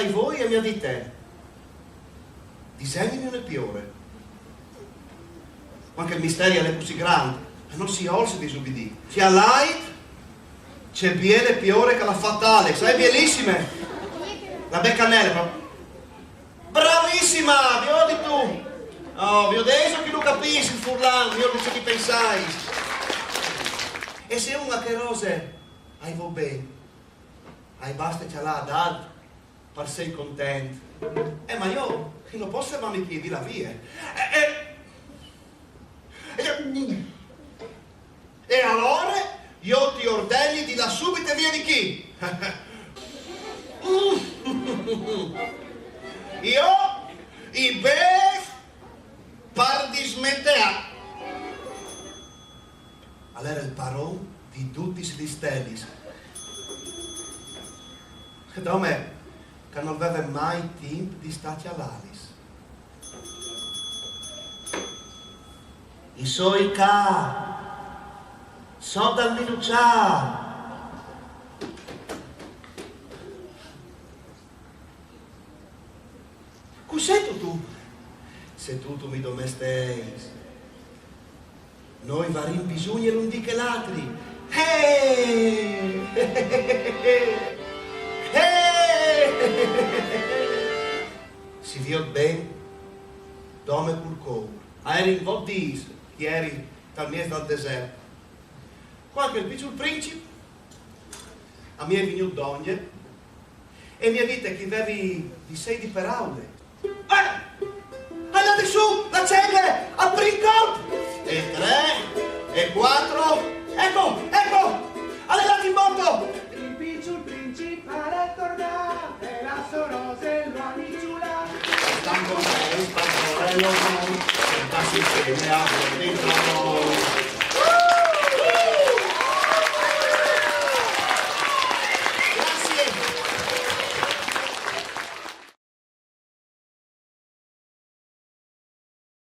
ai voi e mi dite, disegnami nel piore. Ma anche il mistero è così grande, e non si olse di subidì. C'è light, c'è biele piore che l'ha fatta Alex, è bellissima. La beccanella, proprio. Bravissima, vi ho di tu. Oh, vi ho detto che non capisci il furlan, io non so chi pensai. E se una che rose, hai va bene, hai basta ce l'ha dal, per sei contento. Ma io non posso farmi chiedi la via. E allora io ti ordini di là subito via di chi? Io i bev par di smettere. Allora il paron di tutti gli stelli. Dome che non aveva mai tempo di stare all'Alis. I suoi ca so dal minucciare. Cos'è tu? Se tu mi domestei, noi varin bisogni e non di che l'altri. Si vio ben, dome curcou. Eri in vo dis, ieri dal mese dal deserto. Quando il piccolo principe, a me è venuto donne, e mi ha detto che avevi di sei di per aule. Andate su, la celle, apri il corpo! E 3, e 4, ecco, andate in moto! Il piccolo principale torna, e la sorose lo amicciula. Stanco me, spazio, e lo non, e passi insieme a dentro noi.